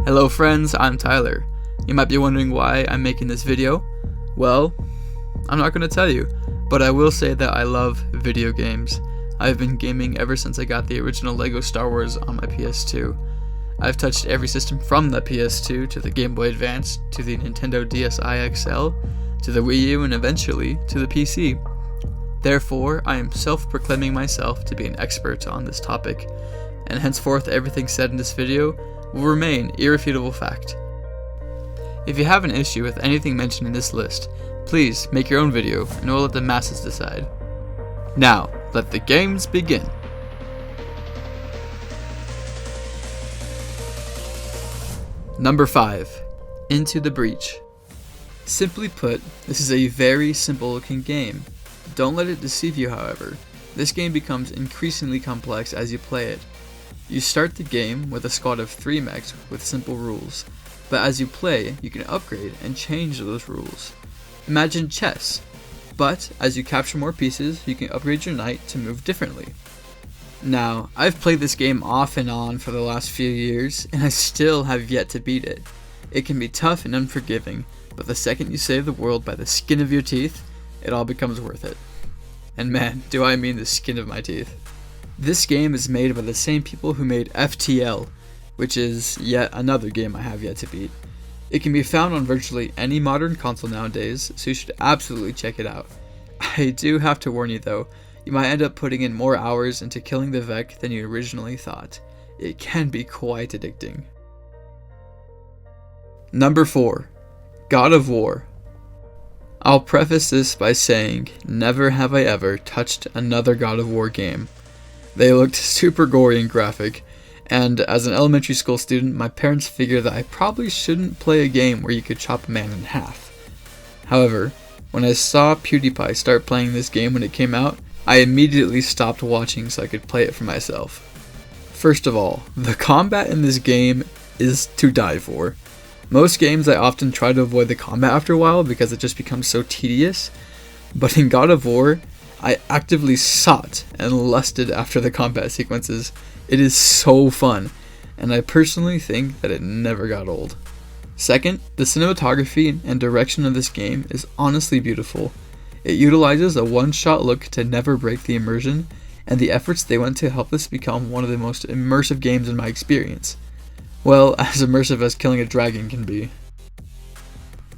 Hello friends, I'm Tyler. You might be wondering why I'm making this video. Well, I'm not going to tell you, but I will say that I love video games. I've been gaming ever since I got the original LEGO Star Wars on my PS2. I've touched every system from the PS2 to the Game Boy Advance to the Nintendo DSi XL to the Wii U and eventually to the PC. Therefore, I am self-proclaiming myself to be an expert on this topic, and henceforth everything said in this video will remain irrefutable fact. If you have an issue with anything mentioned in this list, please make your own video and we'll let the masses decide. Now, let the games begin. Number 5. Into the Breach. Simply put, this is a very simple looking game. Don't let it deceive you, however. This game becomes increasingly complex as you play it. You start the game with a squad of 3 mechs with simple rules, but as you play, you can upgrade and change those rules. Imagine chess, but as you capture more pieces, you can upgrade your knight to move differently. Now, I've played this game off and on for the last few years, and I still have yet to beat it. It can be tough and unforgiving, but the second you save the world by the skin of your teeth, it all becomes worth it. And man, do I mean the skin of my teeth. This game is made by the same people who made FTL, which is yet another game I have yet to beat. It can be found on virtually any modern console nowadays, so you should absolutely check it out. I do have to warn you though, you might end up putting in more hours into killing the Vec than you originally thought. It can be quite addicting. Number 4. God of War. I'll preface this by saying, never have I ever touched another God of War game. They looked super gory and graphic, and as an elementary school student, my parents figured that I probably shouldn't play a game where you could chop a man in half. However, when I saw PewDiePie start playing this game when it came out, I immediately stopped watching so I could play it for myself. First of all, the combat in this game is to die for. Most games I often try to avoid the combat after a while because it just becomes so tedious, but in God of War, I actively sought and lusted after the combat sequences. It is so fun, and I personally think that it never got old. Second, the cinematography and direction of this game is honestly beautiful. It utilizes a one-shot look to never break the immersion, and the efforts they went to help this become one of the most immersive games in my experience. Well, as immersive as killing a dragon can be.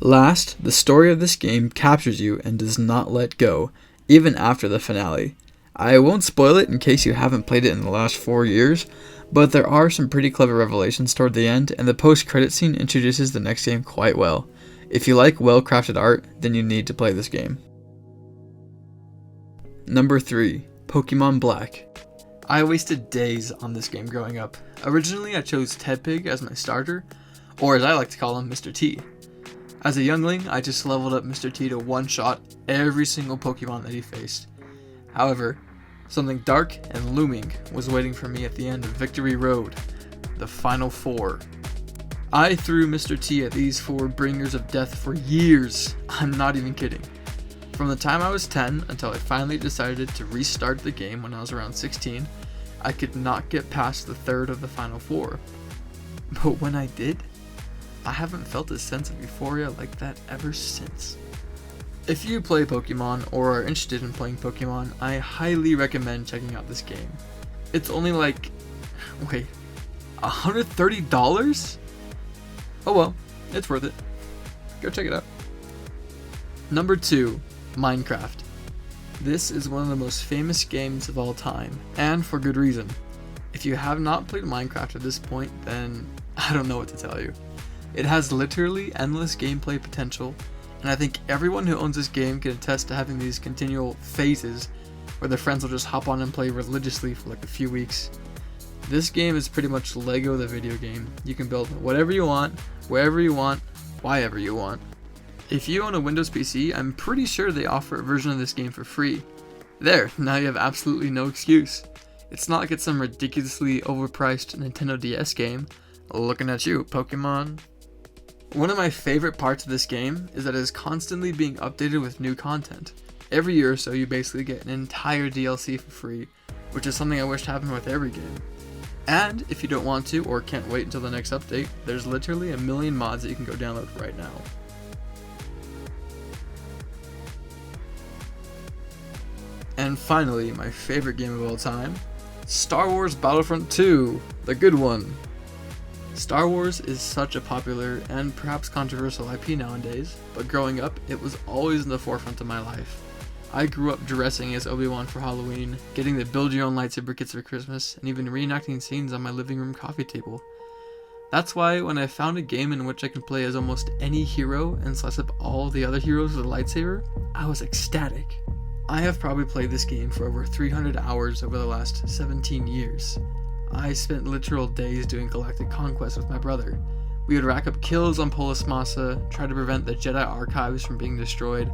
Last, the story of this game captures you and does not let go, even after the finale. I won't spoil it in case you haven't played it in the last 4 years, but there are some pretty clever revelations toward the end, and the post-credit scene introduces the next game quite well. If you like well-crafted art, then you need to play this game. Number 3. Pokemon Black. I wasted days on this game growing up. Originally, I chose Tedpig as my starter, or as I like to call him, Mr. T. As a youngling, I just leveled up Mr. T to one-shot every single Pokemon that he faced. However, something dark and looming was waiting for me at the end of Victory Road, the final 4. I threw Mr. T at these 4 bringers of death for years. I'm not even kidding. From the time I was 10 until I finally decided to restart the game when I was around 16, I could not get past the 3rd of the final 4. But when I did, I haven't felt a sense of euphoria like that ever since. If you play Pokemon or are interested in playing Pokemon, I highly recommend checking out this game. It's only like, $130? Oh well, it's worth it. Go check it out. Number 2, Minecraft. This is one of the most famous games of all time, and for good reason. If you have not played Minecraft at this point, then I don't know what to tell you. It has literally endless gameplay potential, and I think everyone who owns this game can attest to having these continual phases where their friends will just hop on and play religiously for like a few weeks. This game is pretty much Lego the video game. You can build whatever you want, wherever you want, whyever you want. If you own a Windows PC, I'm pretty sure they offer a version of this game for free. There, now you have absolutely no excuse. It's not like it's some ridiculously overpriced Nintendo DS game. Looking at you, Pokemon. One of my favorite parts of this game is that it is constantly being updated with new content. Every year or so you basically get an entire DLC for free, which is something I wished happened with every game. And if you don't want to or can't wait until the next update, there's literally a million mods that you can go download right now. And finally, my favorite game of all time, Star Wars Battlefront 2, the good one. Star Wars is such a popular and perhaps controversial IP nowadays, but growing up, it was always in the forefront of my life. I grew up dressing as Obi-Wan for Halloween, getting the build-your-own lightsaber kits for Christmas, and even reenacting scenes on my living room coffee table. That's why when I found a game in which I can play as almost any hero and slice up all the other heroes with a lightsaber, I was ecstatic. I have probably played this game for over 300 hours over the last 17 years. I spent literal days doing galactic conquest with my brother. We would rack up kills on Polis Massa, try to prevent the Jedi archives from being destroyed,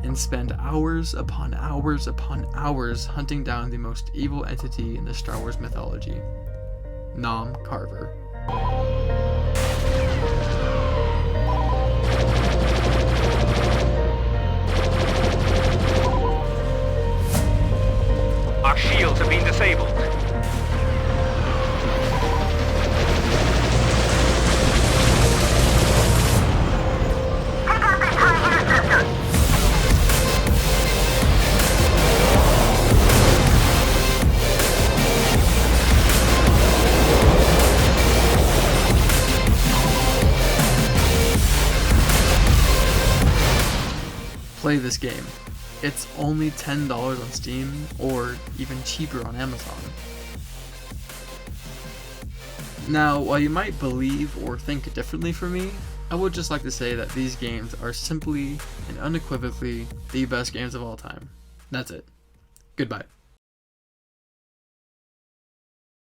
and spend hours upon hours upon hours hunting down the most evil entity in the Star Wars mythology, Nom Carver. Our shields have been disabled. Play this game. It's only $10 on Steam, or even cheaper on Amazon. Now, while you might believe or think differently from me, I would just like to say that these games are simply and unequivocally the best games of all time. That's it. Goodbye.